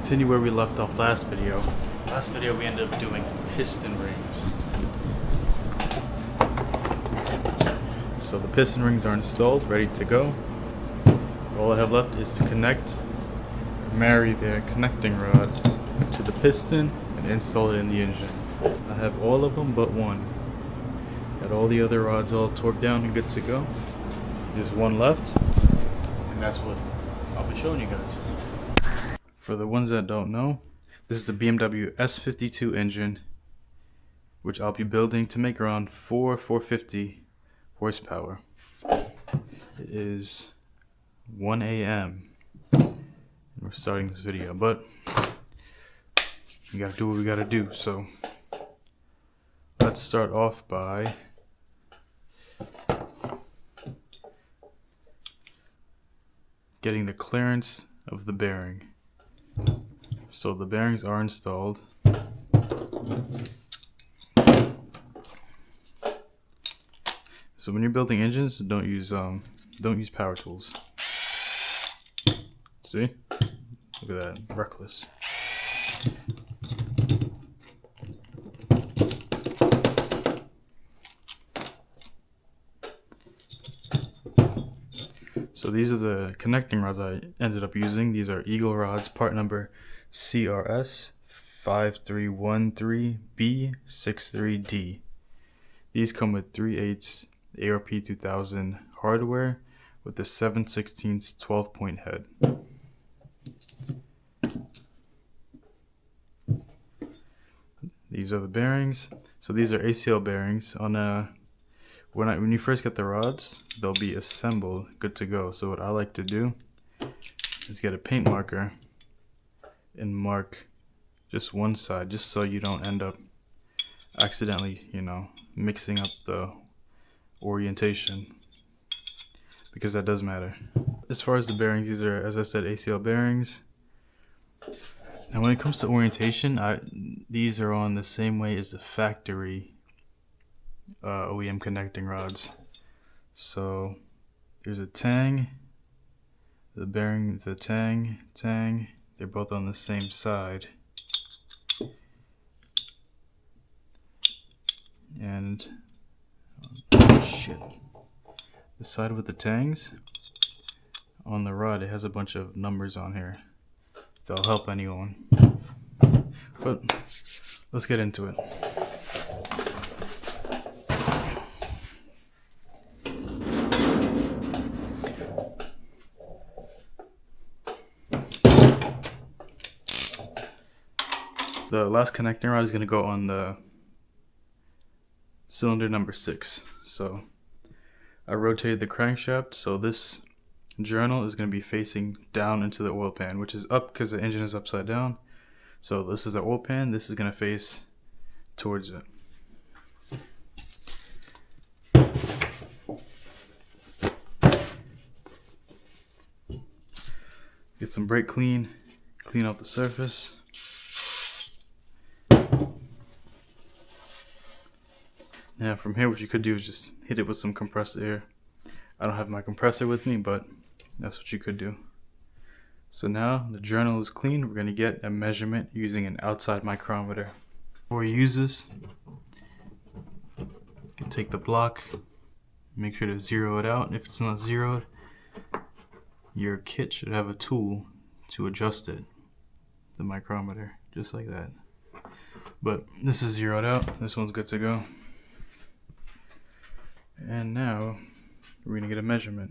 continue where we left off last video. Last video we ended up doing piston rings. So the piston rings are installed, ready to go. All I have left is to marry the connecting rod to the piston and install it in the engine. I have all of them but one. Got all the other rods all torqued down and good to go. There's one left, and that's what I'll be showing you guys. For the ones that don't know, this is the BMW S52 engine, which I'll be building to make around 450 horsepower. It is 1 a.m. We're starting this video, but we gotta do what we gotta do. So let's start off by getting the clearance of the bearing. So the bearings are installed. So when you're building engines, don't use power tools. See? Look at that, reckless. So these are the connecting rods I ended up using. These are Eagle rods, part number CRS 5313B63D. These come with 3/8 ARP 2000 hardware with the 7/16 12-point head. These are the bearings. So these are ACL bearings. When you first get the rods, they'll be assembled, good to go. So what I like to do is get a paint marker and mark just one side, just so you don't end up accidentally, mixing up the orientation, because that does matter. As far as the bearings, these are, as I said, ACL bearings. Now when it comes to orientation, these are on the same way as the factory OEM connecting rods. So there's a tang, the bearing, the tang, they're both on the same side. And the side with the tangs on the rod, it has a bunch of numbers on here. They'll help anyone. But let's get into it. The last connecting rod is going to go on the cylinder number 6. So I rotated the crankshaft, so this journal is going to be facing down into the oil pan, which is up because the engine is upside down. So this is the oil pan, this is going to face towards it. Get some brake clean off the surface. Now from here, what you could do is just hit it with some compressed air. I don't have my compressor with me, but that's what you could do. So now the journal is clean. We're going to get a measurement using an outside micrometer. Before you use this, you can take the block, make sure to zero it out. If it's not zeroed, your kit should have a tool to adjust it, the micrometer, just like that. But this is zeroed out. This one's good to go. And now we're going to get a measurement.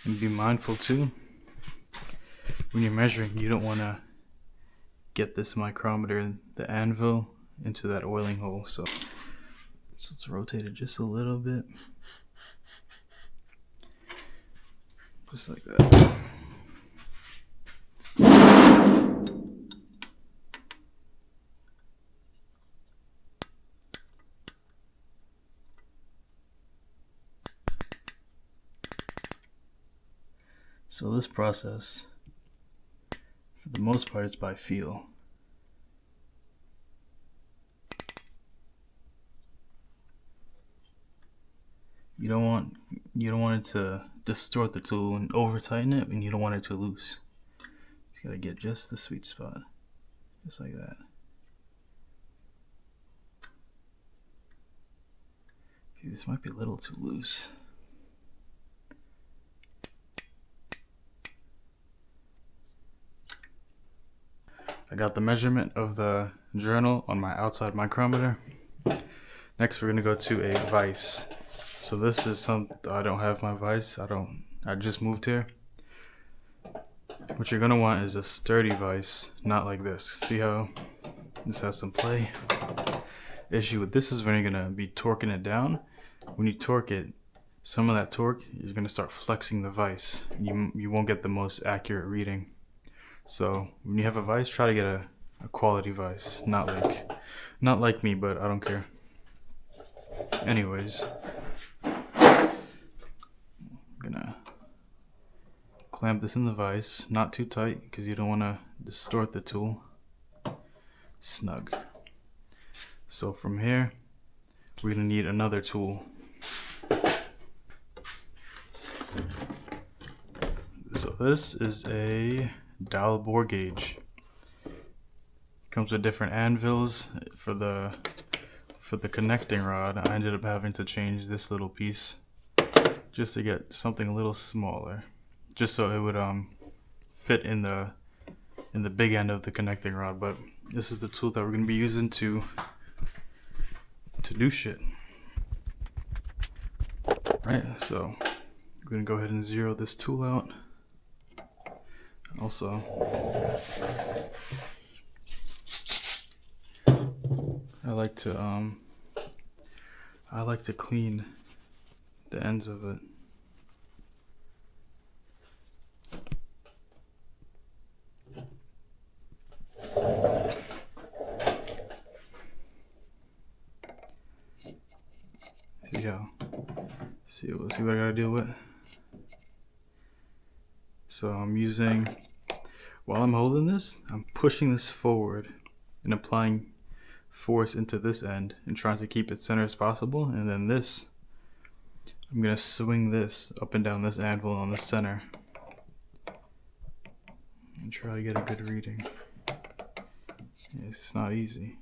And be mindful too, when you're measuring, you don't want to get this micrometer, the anvil, into that oiling hole. So let's rotate it just a little bit, just like that. So this process, for the most part, is by feel. You don't want it to distort the tool and over tighten it, and you don't want it too loose. You gotta get just the sweet spot, just like that. Okay, this might be a little too loose. I got the measurement of the journal on my outside micrometer. Next, we're gonna go to a vise. So this is I don't have my vise. I just moved here. What you're gonna want is a sturdy vise, not like this. See how this has some play? Issue with this is when you're gonna be torquing it down. When you torque it, some of that torque, you're gonna start flexing the vise. You won't get the most accurate reading. So when you have a vise, try to get a quality vise, not like me, but I don't care. Anyways, I'm gonna clamp this in the vise, not too tight because you don't want to distort the tool. Snug. So from here, we're gonna need another tool. So this is a dowel bore gauge. Comes with different anvils for the connecting rod. I ended up having to change this little piece just to get something a little smaller, just so it would fit in the big end of the connecting rod. But this is the tool that we're gonna be using to do shit. Right, so I'm gonna go ahead and zero this tool out. Also, I like to clean the ends of it. See what I gotta deal with. So while I'm holding this, I'm pushing this forward and applying force into this end and trying to keep it center as possible. And then this, I'm gonna swing this up and down this anvil on the center and try to get a good reading. It's not easy.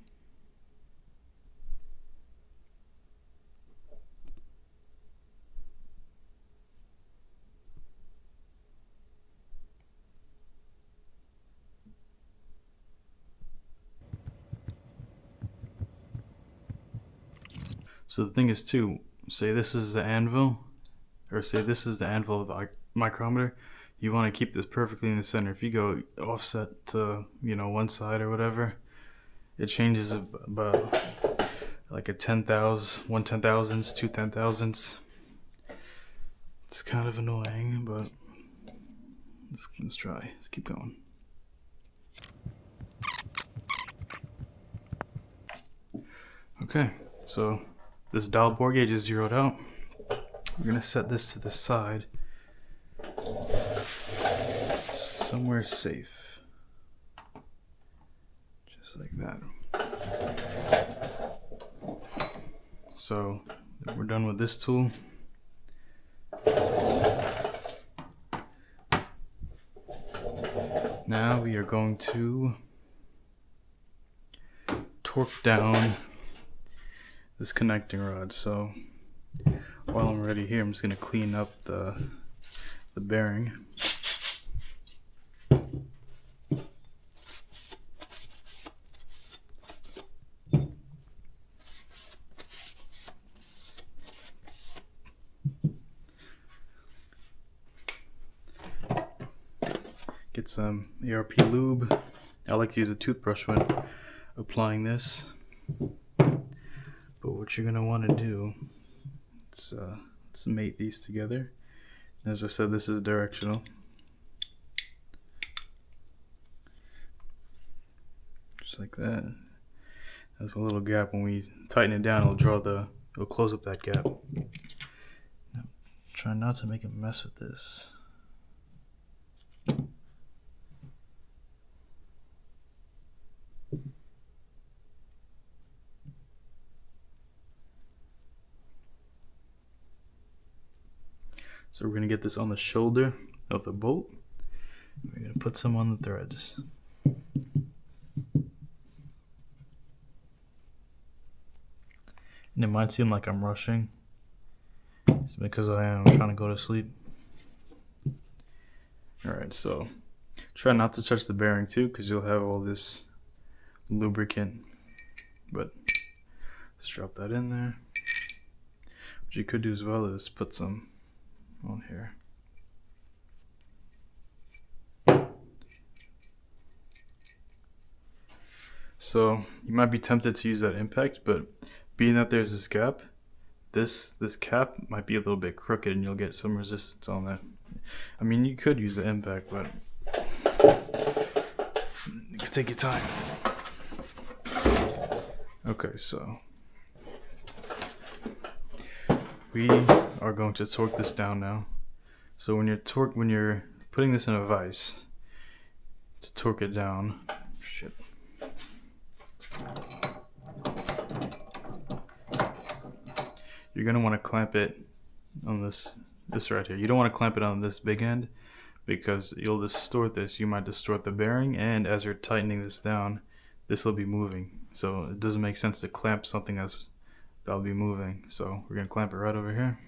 So the thing is too, say this is the anvil, or say this is the anvil of the micrometer, you want to keep this perfectly in the center. If you go offset to, one side or whatever, it changes about like a 1/10,000, 2/10,000. It's kind of annoying, but let's try. Let's keep going. Okay, so this dowel bore gauge is zeroed out. We're gonna set this to the side, somewhere safe, just like that. So we're done with this tool. Now we are going to torque down this connecting rod. So while I'm ready here, I'm just gonna clean up the bearing. Get some ARP lube. I like to use a toothbrush when applying this. But what you're gonna want to do is let's mate these together. As I said, this is directional. Just like that. There's a little gap. When we tighten it down, it'll close up that gap. Now, try not to make a mess with this. So we're gonna get this on the shoulder of the bolt. We're gonna put some on the threads. And it might seem like I'm rushing. It's because I am trying to go to sleep. Alright, so try not to touch the bearing too, because you'll have all this lubricant. But let's drop that in there. What you could do as well is put some on here. So you might be tempted to use that impact, but being that there's this gap, this cap might be a little bit crooked and you'll get some resistance on that. I mean, you could use the impact, but you can take your time. Okay, so we are going to torque this down now. So when you're putting this in a vise, to torque it down, shit. You're gonna want to clamp it on this right here. You don't want to clamp it on this big end because you'll distort this. You might distort the bearing, and as you're tightening this down, this will be moving. So it doesn't make sense to clamp something that'll be moving. So we're gonna clamp it right over here.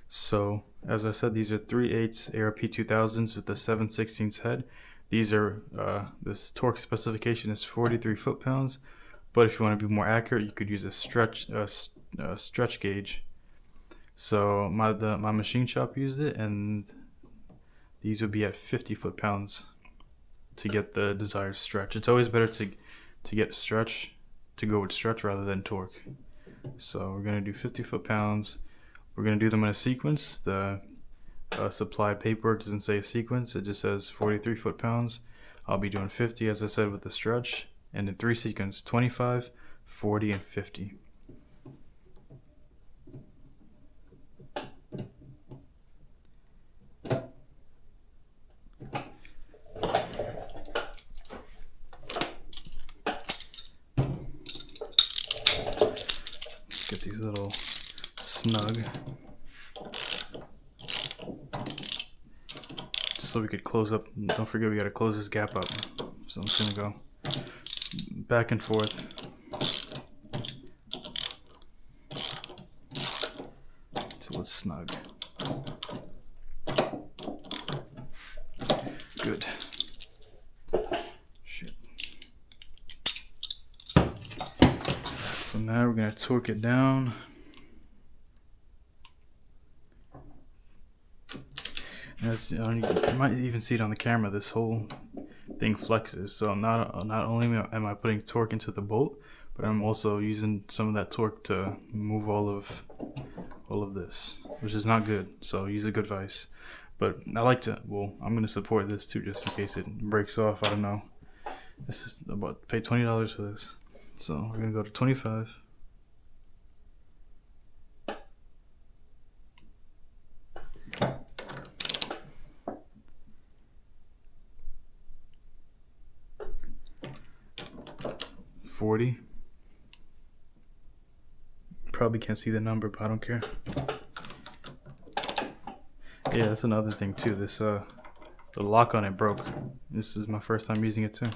So as I said, these are 3/8 ARP 2000s with the 7/16 head. These are this torque specification is 43 foot-pounds, but if you want to be more accurate, you could use a stretch gauge. So my machine shop used it, and these would be at 50 foot-pounds to get the desired stretch. It's always better to get stretch, to go with stretch rather than torque. So we're gonna do 50 foot-pounds. We're going to do them in a sequence. The supplied paperwork doesn't say a sequence, it just says 43 foot-pounds. I'll be doing 50 as I said with the stretch, and in 3 sequences, 25, 40, and 50. Let's get these little snug, just so we could close up. Don't forget we gotta close this gap up. So I'm just gonna go back and forth. Till it's snug. Good. Shit. So now we're gonna torque it down. As you might even see it on the camera, this whole thing flexes. So not only am I putting torque into the bolt, but I'm also using some of that torque to move all of this, which is not good. So use a good vise. But I like to. Well, I'm gonna support this too, just in case it breaks off. I don't know. This is about pay $20 for this. So we're gonna go to 25. $40. Probably can't see the number, but I don't care. Yeah, that's another thing too. This the lock on it broke. This is my first time using it too.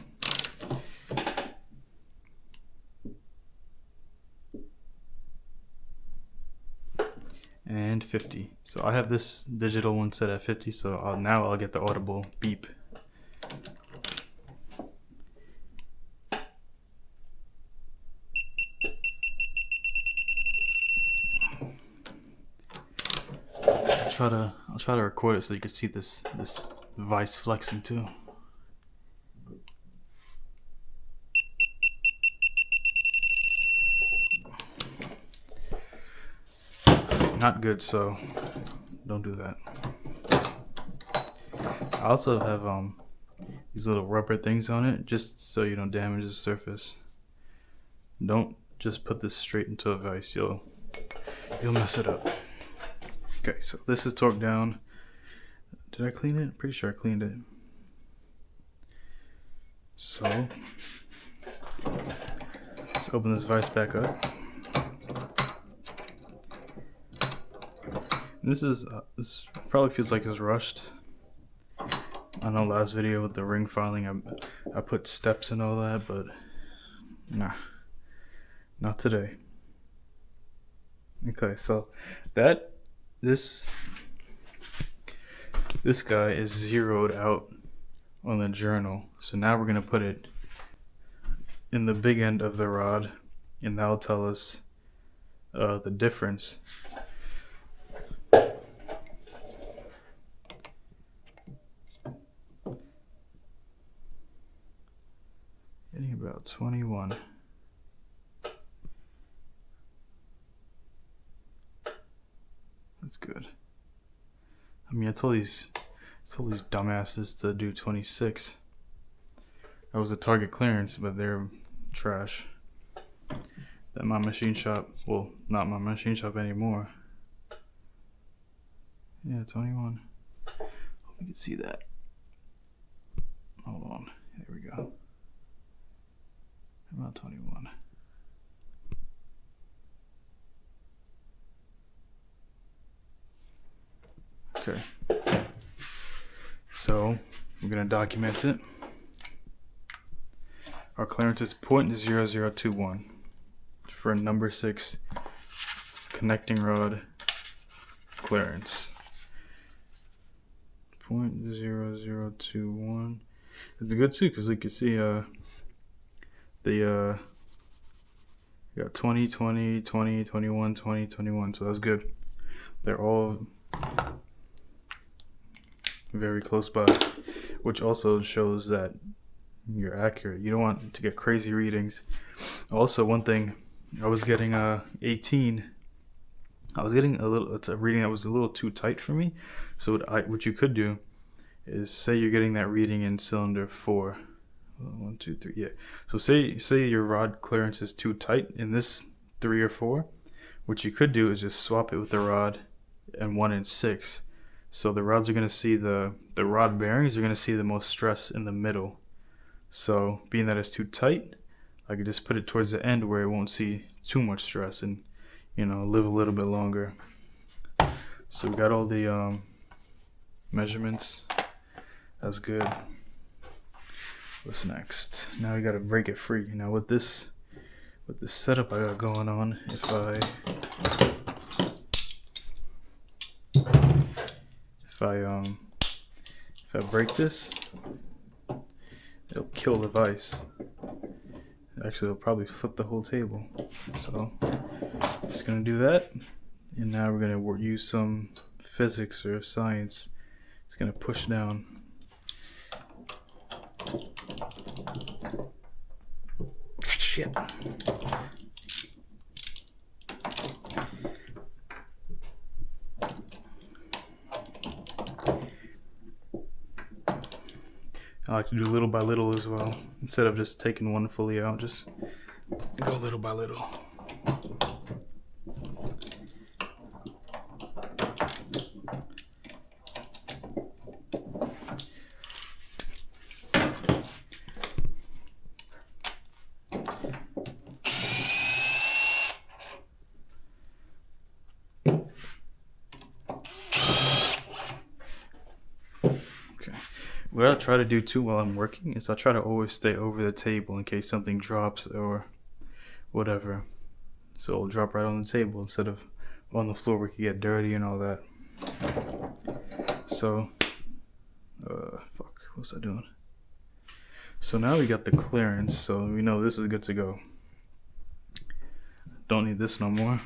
And 50. So I have this digital one set at 50, so now I'll get the audible beep. I'll try to record it so you can see this vise flexing too. Not good, so don't do that. I also have these little rubber things on it just so you don't damage the surface. Don't just put this straight into a vise. You'll you'll mess it up. Okay, so this is torqued down. Did I clean it? Pretty sure I cleaned it. So let's open this vise back up. And this probably feels like it's rushed. I know last video with the ring filing, I put steps and all that, but nah, not today. Okay, so this guy is zeroed out on the journal. So now we're gonna put it in the big end of the rod, and that'll tell us the difference. Getting about 21. That's good. I mean, I told these dumbasses to do 26. That was the target clearance, but they're trash. That my machine shop, well, not my machine shop anymore. Yeah, 21. Hope you can see that. Hold on. There we go. About 21. Okay. So I'm gonna document it. Our clearance is 0.0021 for number 6 connecting rod clearance. 0.0021. It's good too, because you can see you got 20, 20, 20, 21, 20, 21, so that's good. They're all very close by, which also shows that you're accurate. You don't want to get crazy readings. Also, one thing, I was getting 18. I was getting it's a reading that was a little too tight for me. So what you could do is, say you're getting that reading in cylinder 4. 1, 2, 3, yeah. So say your rod clearance is too tight in this 3 or 4. What you could do is just swap it with the rod and 1 and 6. So the rods are gonna see the rod bearings are gonna see the most stress in the middle. So being that it's too tight, I could just put it towards the end where it won't see too much stress and, you know, live a little bit longer. So we got all the measurements. That's good. What's next? Now we gotta break it free. Now with this setup I got going on, if I break this, it'll kill the vise. Actually, it'll probably flip the whole table. So just gonna do that, and now we're gonna use some physics or science. It's gonna push down. Shit. I like to do little by little as well. Instead of just taking one fully out, just go little by little. What I try to do too while I'm working is I try to always stay over the table in case something drops or whatever. So it'll drop right on the table instead of on the floor where it can get dirty and all that. So, fuck, what's I doing? So now we got the clearance, so we know this is good to go. Don't need this no more.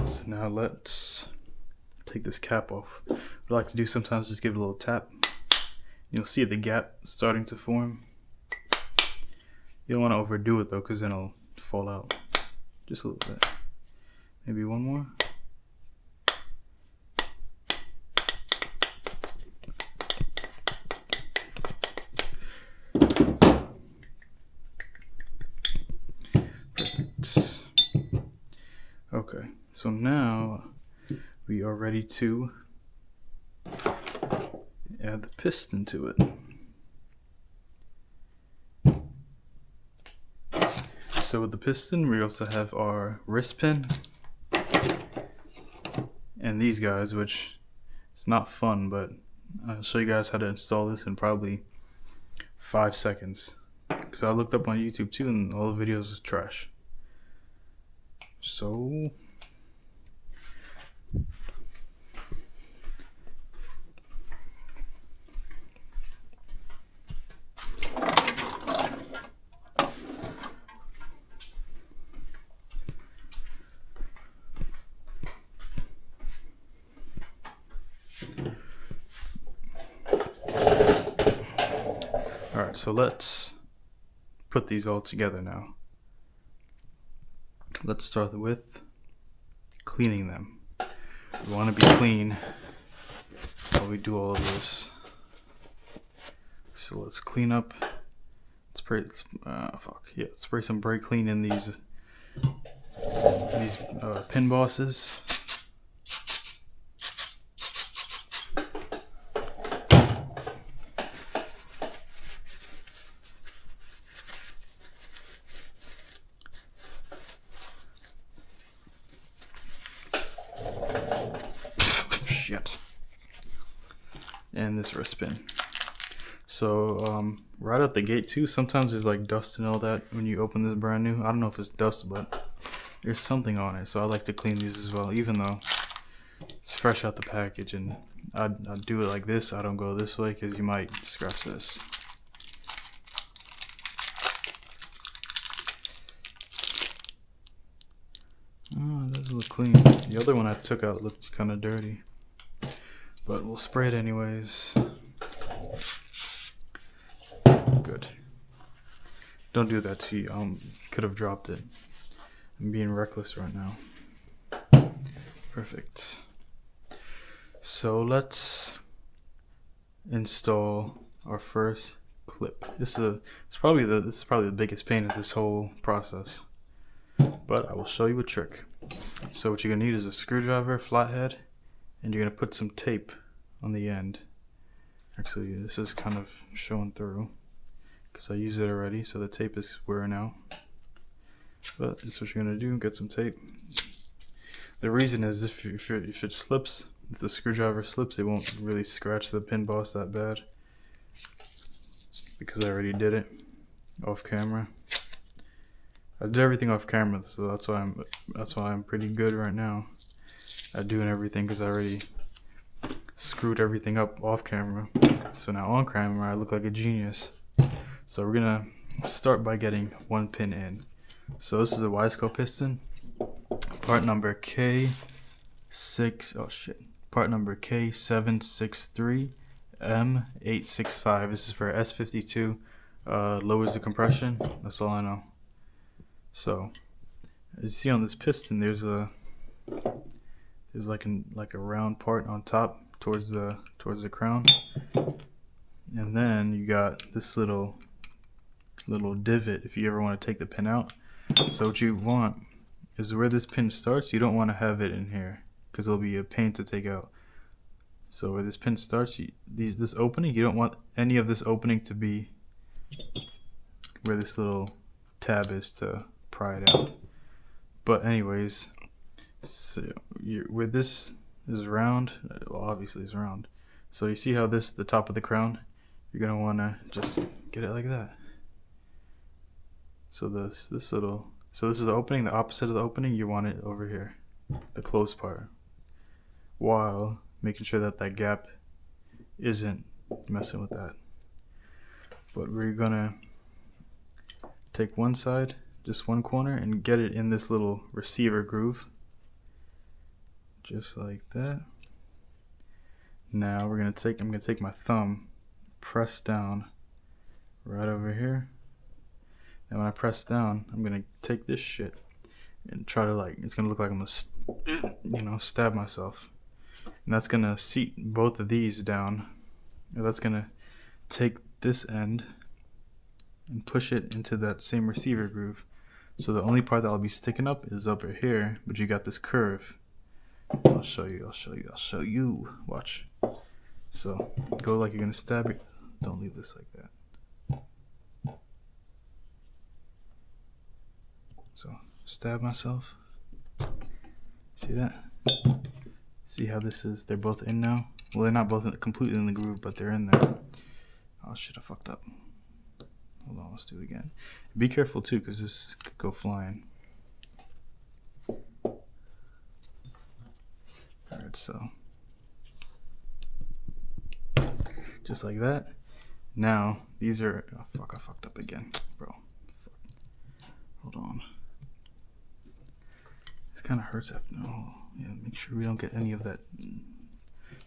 So now let's take this cap off. What I like to do sometimes is just give it a little tap. You'll see the gap starting to form. You don't want to overdo it though, because then it'll fall out. Just a little bit. Maybe one more. Perfect. So now we are ready to add the piston to it. So with the piston, we also have our wrist pin and these guys, which is not fun, but I'll show you guys how to install this in probably 5 seconds. Because I looked up on YouTube too, and all the videos is trash. So alright, so let's put these all together now. Let's start with cleaning them. We want to be clean while we do all of this. So let's clean up. Let's spray some brake clean in these pin bosses. Shit. And this wrist pin. So right out the gate too, sometimes there's like dust and all that when you open this brand new. I don't know if it's dust, but there's something on it, so I like to clean these as well, even though it's fresh out the package. And I do it like this. I don't go this way because you might scratch this. Oh, it does look clean. The other one I took out looked kind of dirty, but we'll spray it anyways. Good. Don't do that to you. Could have dropped it. I'm being reckless right now. Perfect. So let's install our first clip. This is probably the biggest pain of this whole process, but I will show you a trick. So what you're gonna need is a screwdriver, flathead, and you're gonna put some tape on the end. Actually, this is kind of showing through because I used it already, so the tape is wearing out. But that's what you're gonna do. Get some tape. The reason is if it slips, if the screwdriver slips, it won't really scratch the pin boss that bad because I already did it off camera. I did everything off camera, so that's why I'm pretty good right now at doing everything, because I already screwed everything up off camera. So now on camera I look like a genius. So we're gonna start by getting one pin in. So this is a Wiseco piston, part number part number K763M865. This is for S52. Lowers the compression. That's all I know. So as you see on this piston, there's like a round part on top towards the crown, and then you got this little divot if you ever want to take the pin out. So what you want is where this pin starts, you don't want to have it in here because it'll be a pain to take out. So where this pin starts, this opening, you don't want any of this opening to be where this little tab is to pry it out. But anyways, so where this is round, well, obviously it's round. So you see how the top of the crown, you're gonna want to just get it like that. So this is the opening. The opposite of the opening, you want it over here, the closed part, while making sure that that gap isn't messing with that. But we're gonna take one side, just one corner, and get it in this little receiver groove, just like that. Now I'm gonna take my thumb, press down right over here, and when I press down, I'm gonna take this shit and try to, it's gonna look like I'm gonna stab myself, and that's gonna seat both of these down. And that's gonna take this end and push it into that same receiver groove. So the only part that I'll be sticking up is over here, but you got this curve. I'll show you. Watch. So go like you're gonna stab it. Don't leave this like that. So stab myself. See that? See how this is? They're both in now. Well, they're not both completely in the groove, but they're in there. Oh shit, I fucked up. Hold on, let's do it again. Be careful too, because this could go flying. Alright, so just like that. Now, these are, oh fuck, I fucked up again, bro. Fuck. Hold on. This kind of hurts after, oh, yeah, make sure we don't get any of that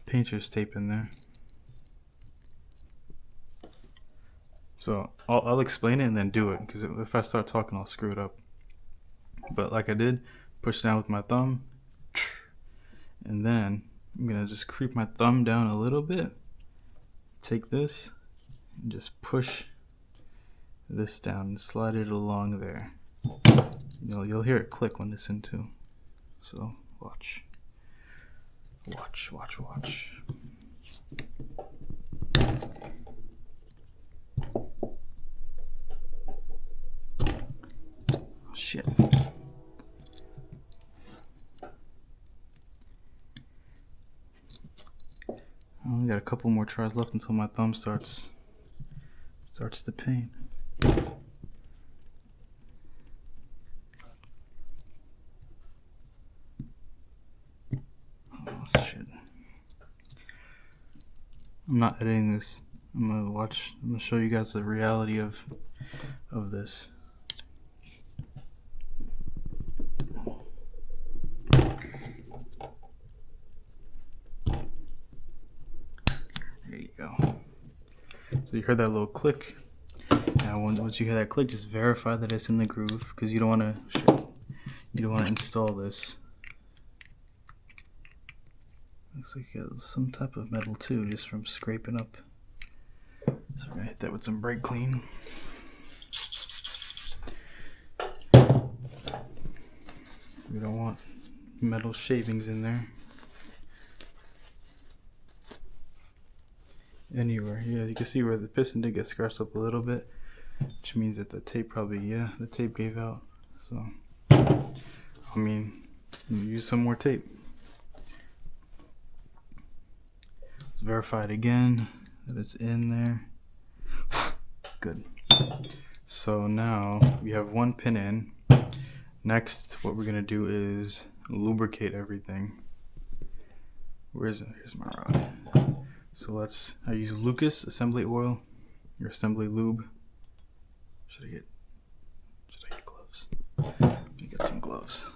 painter's tape in there. So I'll explain it and then do it, because if I start talking I'll screw it up. But like I did, push down with my thumb, and then I'm gonna just creep my thumb down a little bit, take this and just push this down and slide it along there. You'll hear it click when it's in too. So watch. Shit. I only got a couple more tries left until my thumb starts to pain. Oh shit. I'm not editing this. I'm gonna show you guys the reality of this. There you go. So you heard that little click. Now once you hear that click, just verify that it's in the groove, because you don't want to install this. Looks like you got some type of metal too, just from scraping up. So we're gonna hit that with some brake clean. We don't want metal shavings in there. Anywhere, yeah, you can see where the piston did get scratched up a little bit, which means that the tape probably, yeah, the tape gave out. So, I mean, use some more tape. Let's verify it again that it's in there. Good. So now we have one pin in. Next, what we're gonna do is lubricate everything. Here's my rod. So I use Lucas assembly oil, or assembly lube. Should I get gloves? Let me get some gloves.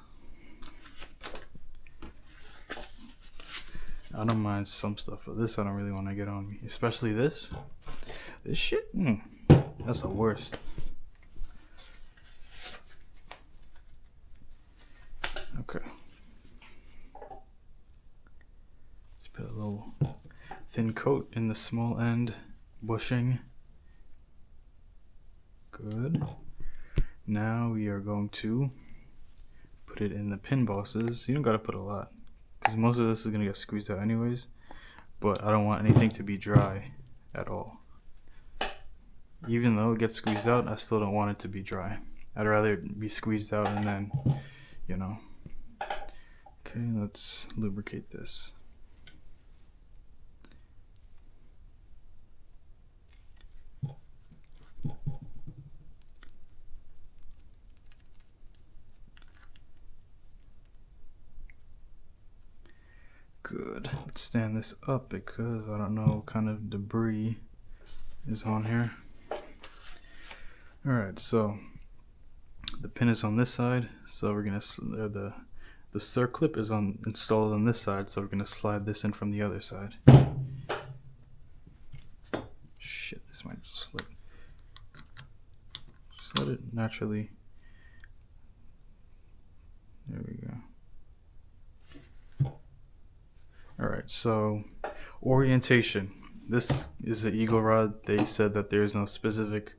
I don't mind some stuff, but this I don't really want to get on me. Especially this shit, that's the worst. Okay. Let's put a little thin coat in the small end bushing. Good. Now we are going to put it in the pin bosses. You don't gotta put a lot, because most of this is gonna get squeezed out anyways, but I don't want anything to be dry at all. Even though it gets squeezed out, I still don't want it to be dry. I'd rather it be squeezed out and then, you know. Okay, let's lubricate this. Good. Let's stand this up because I don't know what kind of debris is on here. Alright, so the pin is on this side, so we're gonna the circlip is installed on this side, so we're gonna slide this in from the other side. Shit, this might slip. Just let it naturally. There we go. Alright, so orientation. This is an Eagle rod. They said that there is no specific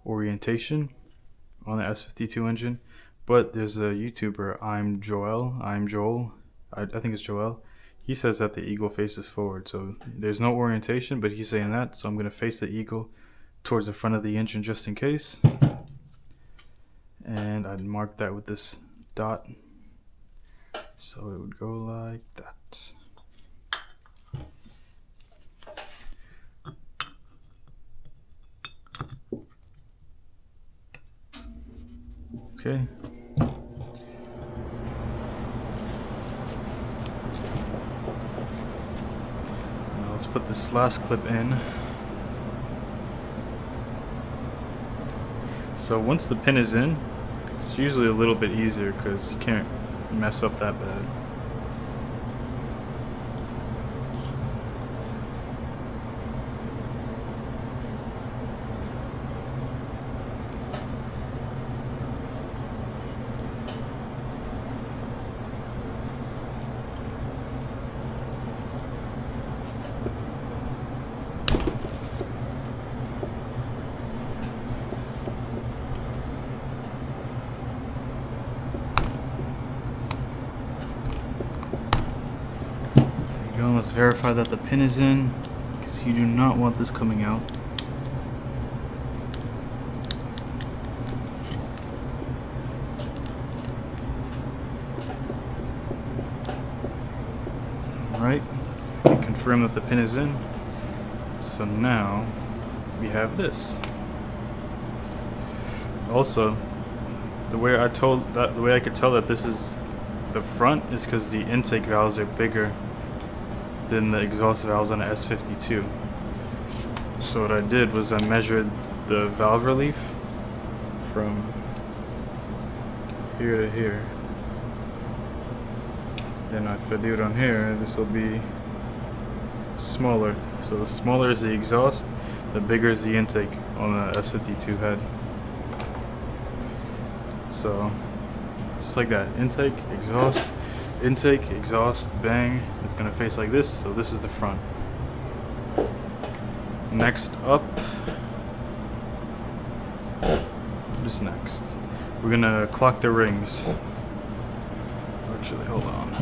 orientation on the S52 engine. But there's a YouTuber, I'm Joel, I think it's Joel. He says that the eagle faces forward, so there's no orientation, but he's saying that, so I'm going to face the eagle towards the front of the engine just in case. And I'd mark that with this dot, so it would go like that. Okay. Now let's put this last clip in. So once the pin is in, it's usually a little bit easier because you can't mess up that bad. Let's verify that the pin is in, because you do not want this coming out. Alright, confirm that the pin is in. So now we have this. Also, the way I could tell that this is the front is because the intake valves are bigger than the exhaust valves on the S52. So what I did was I measured the valve relief from here to here. Then if I do it on here, this will be smaller. So the smaller is the exhaust, the bigger is the intake on the S52 head. So just like that, intake, exhaust, bang. It's gonna face like this, so this is the front. Next up, what is next? We're gonna clock the rings. Actually, hold on.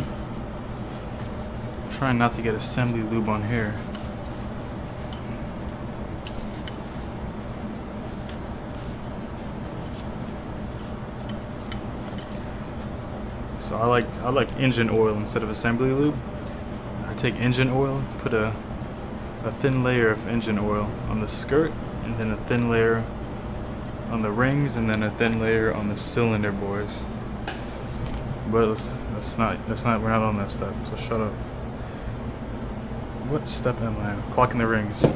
I'm trying not to get assembly lube on here. So I like engine oil instead of assembly lube. I take engine oil, put a thin layer of engine oil on the skirt, and then a thin layer on the rings, and then a thin layer on the cylinder bores. But we're not on that step, so shut up. What step am I on? Clocking the rings.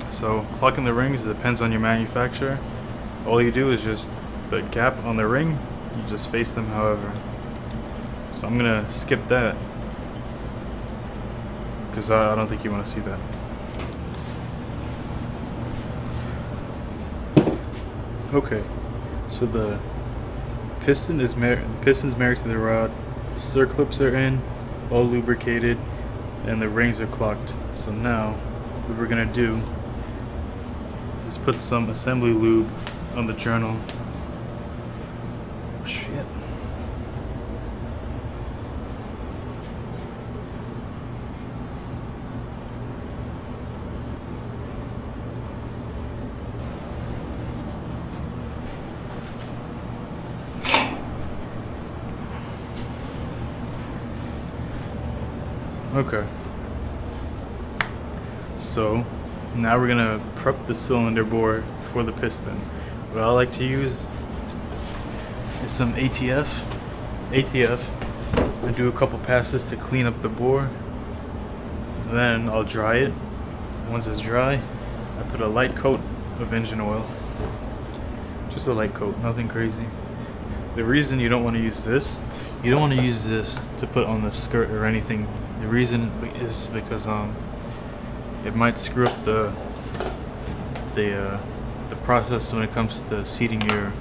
So clocking the rings depends on your manufacturer. All you do is just the gap on the ring, you just face them however. So I'm gonna skip that because I don't think you want to see that. Okay, so the piston's married to the rod, circlips are in, all lubricated, and the rings are clocked. So now what we're gonna do is put some assembly lube on the journal. Shit. Okay. So now we're gonna prep the cylinder bore for the piston. What I like to use is some ATF. I do a couple passes to clean up the bore. Then I'll dry it. Once it's dry, I put a light coat of engine oil. Just a light coat, nothing crazy. The reason you don't want to use this, to put on the skirt or anything. The reason is because it might screw up the process when it comes to seating your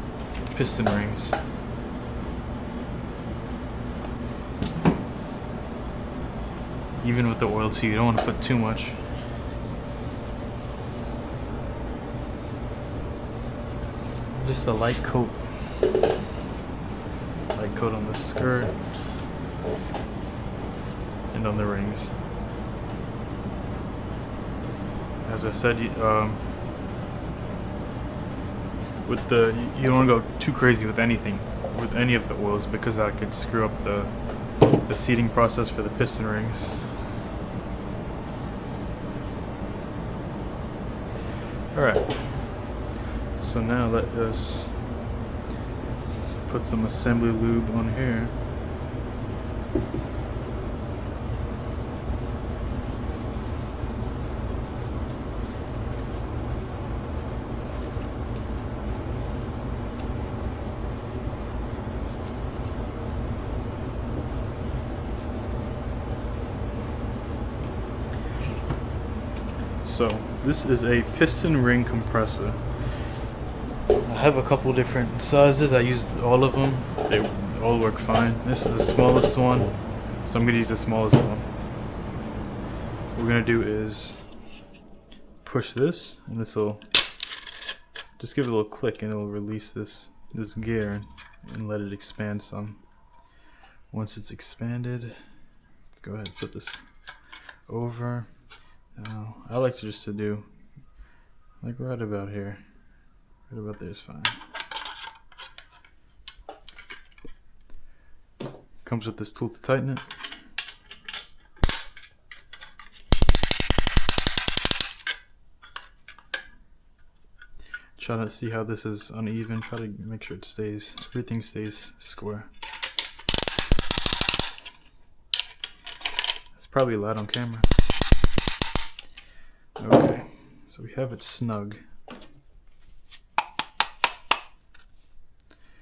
piston rings. Even with the oil too, you don't want to put too much. just a light coat. Light coat on the skirt and on the rings. As I said, with the you don't want to go too crazy with anything, with any of the oils, because that could screw up the seating process for the piston rings. Alright, so now let us put some assembly lube on here. So this is a piston ring compressor. I have a couple different sizes. I used all of them. They all work fine. This is the smallest one, so I'm gonna use the smallest one. What we're gonna do is push this, and this will just give it a little click, and it'll release this gear and let it expand some. Once it's expanded, let's go ahead and put this over. Now, I like to just do like right about here. Right about there is fine. Comes with this tool to tighten it. Try to see how this is uneven. Try to make sure it stays, everything stays square. It's probably light on camera. Okay, so we have it snug.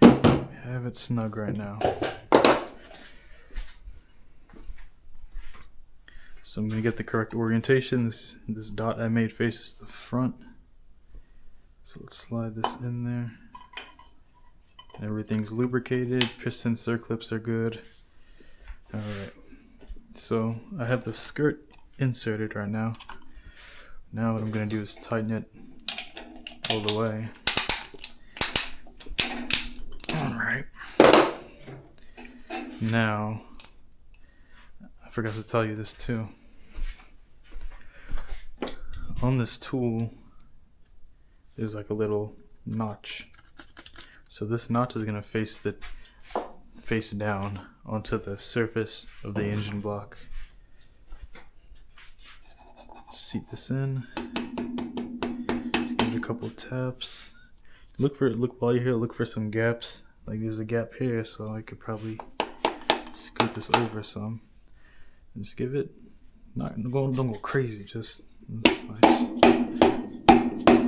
We have it snug right now. So I'm going to get the correct orientation. This dot I made faces the front. So let's slide this in there. Everything's lubricated. Piston circlips are good. Alright, so I have the skirt inserted right now. Now what I'm going to do is tighten it all the way. Alright. Now, I forgot to tell you this too. On this tool is like a little notch. So this notch is going to face down onto the surface of the engine block. Seat this in. Just give it a couple taps. Look while you're here. Look for some gaps. Like there's a gap here, so I could probably scoot this over some. And just give it. Don't go crazy. Just nice.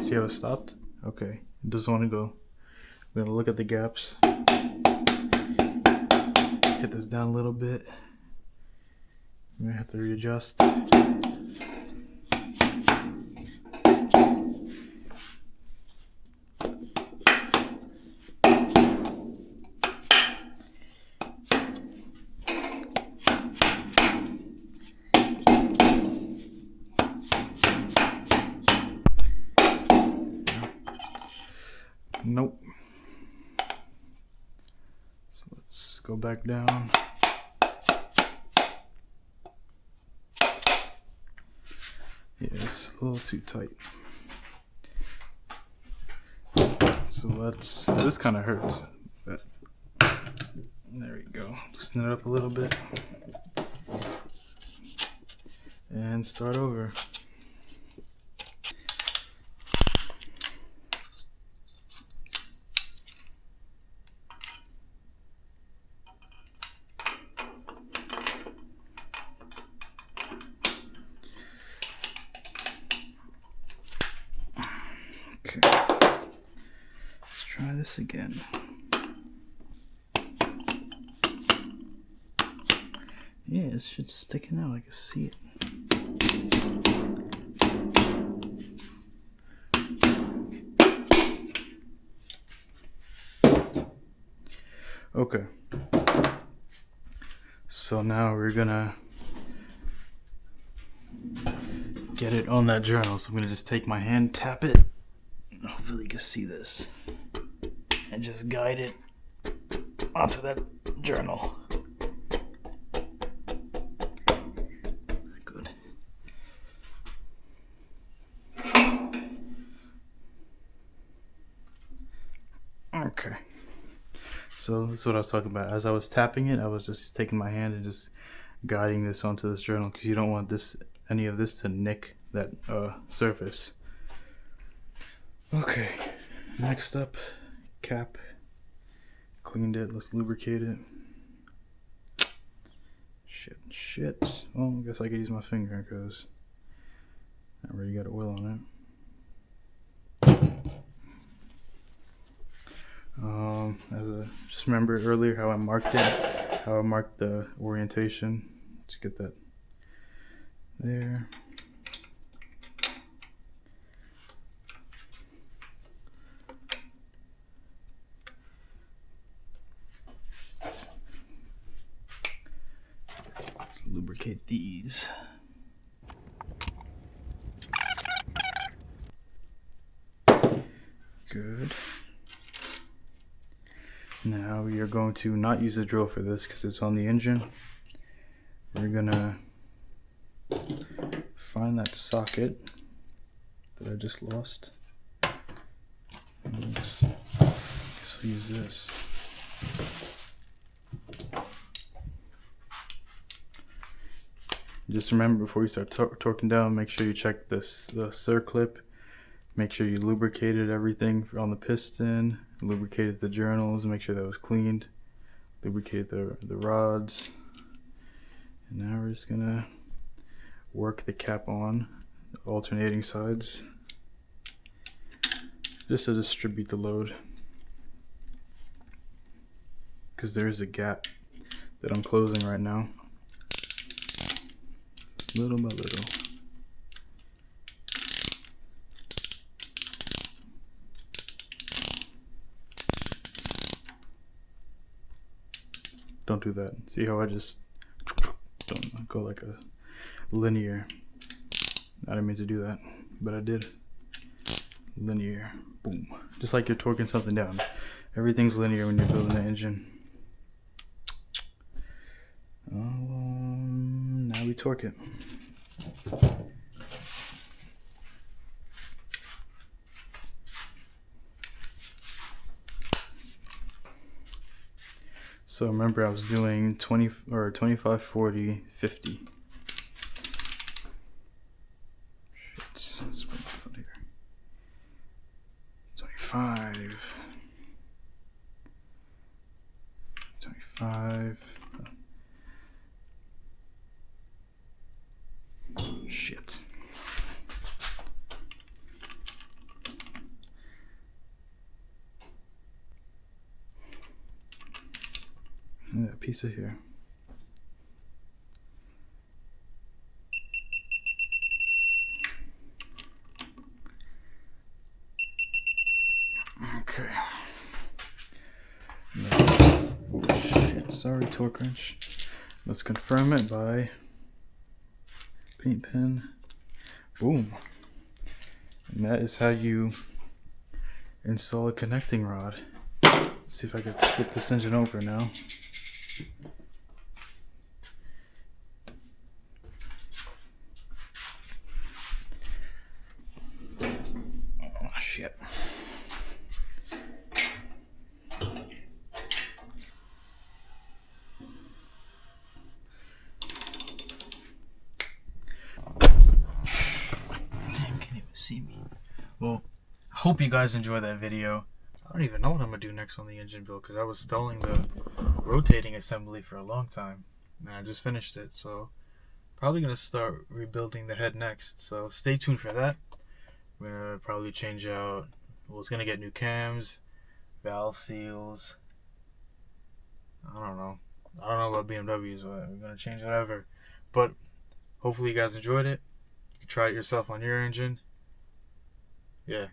See how it stopped? Okay. It doesn't want to go. We're gonna look at the gaps. Hit this down a little bit. We're gonna have to readjust. Nope. So let's go back down. Yeah, it's a little too tight. So this kind of hurts. But there we go. Loosen it up a little bit. And start over. Okay, let's try this again. Yeah, it's just sticking out. I can see it. Okay. So now we're gonna get it on that journal. So I'm gonna just take my hand, tap it. Hopefully you can see this. and just guide it onto that journal. Good. Okay. So that's what I was talking about. As I was tapping it, I was just taking my hand and just guiding this onto this journal, because you don't want any of this to nick that surface. Okay, next up, cap. Cleaned it. Let's lubricate it. Shit. Well, I guess I could use my finger because I already got oil on it. Just remember earlier how I marked it, how I marked the orientation to get that there. Let's lubricate these. Good. Now we are going to not use the drill for this because it's on the engine. We're gonna find that socket that I just lost. And guess we'll use this. Just remember, before you start torquing down, make sure you check the circlip. Make sure you lubricated everything on the piston, lubricated the journals, make sure that was cleaned, lubricated the rods. And now we're just gonna work the cap on the alternating sides just to distribute the load, because there is a gap that I'm closing right now. Just little by little. Don't do that. See how I just don't go like a linear. I didn't mean to do that, but I did. Linear. Boom. Just like you're torquing something down. Everything's linear when you're building an engine. Now we torque it. So remember, I was doing 20 or 25, 40, 50. Shit, let's put my foot here. 25. 25. Shit. And that piece of here. Okay. Oh shit, sorry, torque wrench. Let's confirm it by paint pen. Boom. And that is how you install a connecting rod. Let's see if I can flip this engine over now. Oh shit. Damn, can't even see me. Well, I hope you guys enjoyed that video. I don't even know what I'm gonna do next on the engine build, because I was stalling the rotating assembly for a long time and I just finished it, so probably gonna start rebuilding the head next, so stay tuned for that. We're gonna probably change out, well, it's gonna get new cams, valve seals. I don't know about BMWs, but we're gonna change whatever. But hopefully you guys enjoyed it. You can try it yourself on your engine. Yeah.